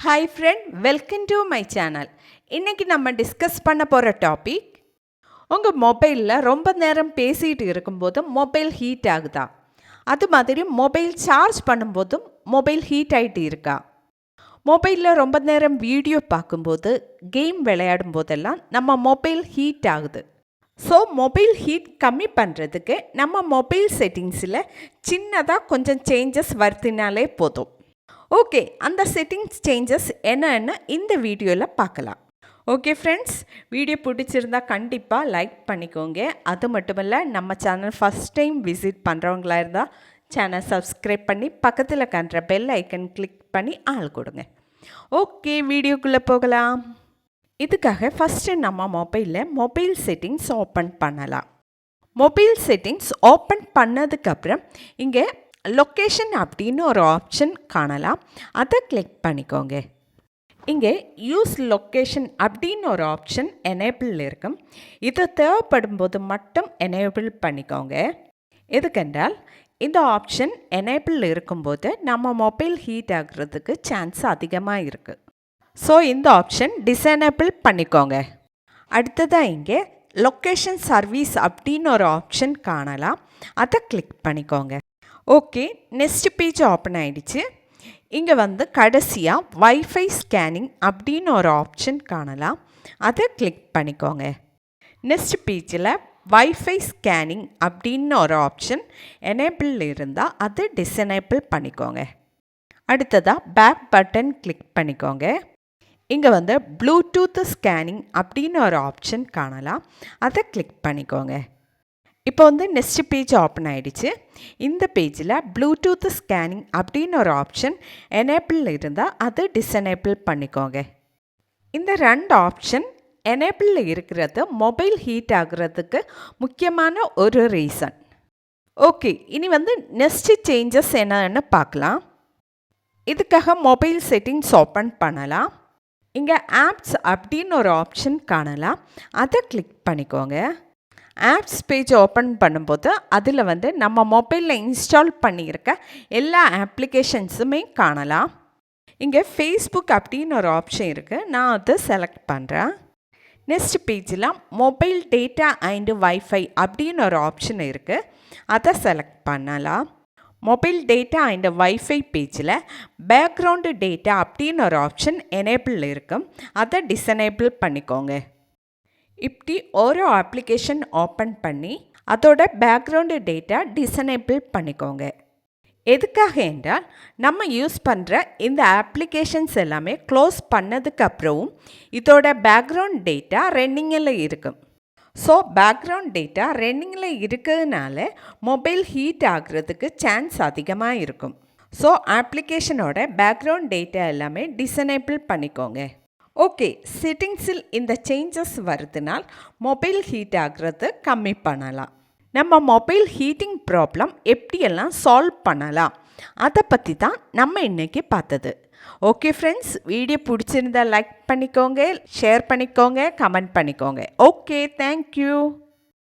Hi friend, welcome to my channel. இன்னைக்கு நம்ம discuss பண்ண போகிற டாபிக், உங்கள் மொபைலில் ரொம்ப நேரம் பேசிகிட்டு இருக்கும்போது மொபைல் ஹீட் ஆகுதா? அது மாதிரி மொபைல் சார்ஜ் பண்ணும்போதும் மொபைல் ஹீட் ஆகிட்டு இருக்கா? மொபைலில் ரொம்ப நேரம் வீடியோ பார்க்கும்போது, கேம் விளையாடும் போதெல்லாம் நம்ம மொபைல் ஹீட் ஆகுது. ஸோ மொபைல் ஹீட் கம்மி பண்ணுறதுக்கு நம்ம மொபைல் செட்டிங்ஸில் சின்னதாக கொஞ்சம் சேஞ்சஸ் வருத்தினாலே போதும். ஓகே, அந்த செட்டிங்ஸ் சேஞ்சஸ் என்னன்னு இந்த வீடியோவில் பார்க்கலாம். ஓகே ஃப்ரெண்ட்ஸ், வீடியோ பிடிச்சிருந்தா கண்டிப்பாக லைக் பண்ணிக்கோங்க. அது மட்டும் இல்லை, நம்ம சேனல் ஃபஸ்ட் டைம் விசிட் பண்ணுறவங்களா இருந்தால் சேனல் சப்ஸ்கிரைப் பண்ணி பக்கத்தில் காண்ற பெல் ஐக்கன் கிளிக் பண்ணி ஆள் கொடுங்க. ஓகே, வீடியோக்குள்ளே போகலாம். இதுக்காக ஃபஸ்ட்டு நம்ம மொபைல் செட்டிங்ஸ் ஓப்பன் பண்ணலாம். மொபைல் செட்டிங்ஸ் ஓப்பன் பண்ணதுக்கப்புறம் இங்கே லொக்கேஷன் அப்படின்னு ஒரு ஆப்ஷன் காணலாம். அதை கிளிக் பண்ணிக்கோங்க. இங்கே யூஸ் லொக்கேஷன் அப்படின்னு ஒரு ஆப்ஷன் எனேபிள் இருக்கும். இது தேவைப்படும் போது மட்டும் எனேபிள் பண்ணிக்கோங்க. எதுக்கென்றால் இந்த ஆப்ஷன் எனேபிள் இருக்கும்போது நம்ம மொபைல் ஹீட் ஆகிறதுக்கு சான்ஸ் அதிகமாக இருக்குது. ஸோ இந்த ஆப்ஷன் டிசேனபிள் பண்ணிக்கோங்க. அடுத்ததாக இங்கே லொக்கேஷன் சர்வீஸ் அப்படின்னு ஒரு ஆப்ஷன் காணலாம். அதை கிளிக் பண்ணிக்கோங்க. ஓகே, நெக்ஸ்ட் பேஜ் ஓப்பன் ஆகிடுச்சு. இங்கே கடைசியாக வைஃபை ஸ்கேனிங் அப்படின்னு ஒரு ஆப்ஷன் காணலாம். அதை கிளிக் பண்ணிக்கோங்க. நெக்ஸ்ட் பேஜில் வைஃபை ஸ்கேனிங் அப்படின்னு ஒரு ஆப்ஷன் எனேபிள் இருந்தால் அது டிசேனேபிள் பண்ணிக்கோங்க. அடுத்ததாக பேக் பட்டன் கிளிக் பண்ணிக்கோங்க. இங்கே ப்ளூடூத் ஸ்கேனிங் அப்படின்னு ஒரு ஆப்ஷன் காணலாம். அதை கிளிக் பண்ணிக்கோங்க. இப்போ நெக்ஸ்ட் பேஜ் ஓப்பன் ஆகிடுச்சு. இந்த பேஜில் ப்ளூடூத் ஸ்கேனிங் அப்படின்னு ஒரு ஆப்ஷன் எனேபிள் இருந்தால் அது டிசேனேபிள் பண்ணிக்கோங்க. இந்த ரெண்டு ஆப்ஷன் எனேபிள் இருக்கிறது மொபைல் ஹீட் ஆகிறதுக்கு முக்கியமான ஒரு ரீசன். ஓகே, இனி நெக்ஸ்ட் சேஞ்சஸ் என்னன்னு பார்க்கலாம். இதுக்காக மொபைல் செட்டிங்ஸ் ஓப்பன் பண்ணலாம். இங்கே ஆப்ஸ் அப்படின்னு ஒரு ஆப்ஷன் காணலாம். அதை கிளிக் பண்ணிக்கோங்க. ஆப்ஸ் பேஜ் ஓப்பன் பண்ணும்போது அதில் நம்ம மொபைலில் இன்ஸ்டால் பண்ணியிருக்க எல்லா ஆப்ளிகேஷன்ஸுமே காணலாம். இங்கே ஃபேஸ்புக் அப்படின்னு ஒரு ஆப்ஷன் இருக்குது. நான் அதை செலக்ட் பண்ணுறேன். நெக்ஸ்ட் பேஜில் மொபைல் டேட்டா அண்டு வைஃபை அப்படின்னு ஒரு ஆப்ஷன் இருக்குது. அதை செலக்ட் பண்ணலாம். மொபைல் டேட்டா அண்டு வைஃபை பேஜில் பேக்ரவுண்டு டேட்டா அப்படின்னு ஒரு ஆப்ஷன் எனேபிள் இருக்கும். அதை டிசேனேபிள் பண்ணிக்கோங்க. இப்படி ஒரு அப்ளிகேஷன் ஓப்பன் பண்ணி அதோட பேக்ரவுண்டு டேட்டா டிசேனேபிள் பண்ணிக்கோங்க. எதுக்காக என்றால் நம்ம யூஸ் பண்ணுற இந்த அப்ளிகேஷன்ஸ் எல்லாமே க்ளோஸ் பண்ணதுக்கப்புறமும் இதோட பேக்ரவுண்ட் டேட்டா ரன்னிங்கில் இருக்கும். ஸோ பேக்ரவுண்ட் டேட்டா ரன்னிங்கில் இருக்கிறதுனால மொபைல் ஹீட் ஆகிறதுக்கு சான்ஸ் அதிகமாக இருக்கும். ஸோ அப்ளிகேஷனோட பேக்ரவுண்ட் டேட்டா எல்லாமே டிசேனேபிள் பண்ணிக்கோங்க. ஓகே, செட்டிங்ஸில் இந்த சேஞ்சஸ் வருதுனால் மொபைல் ஹீட் ஆகிறது கம்மி பண்ணலாம். நம்ம மொபைல் ஹீட்டிங் ப்ராப்ளம் எப்படியெல்லாம் சால்வ் பண்ணலாம் அதை பற்றி தான் நம்ம இன்றைக்கி பார்த்தது. ஓகே ஃப்ரெண்ட்ஸ், வீடியோ பிடிச்சிருந்தா லைக் பண்ணிக்கோங்க, ஷேர் பண்ணிக்கோங்க, கமெண்ட் பண்ணிக்கோங்க. Okay, thank you.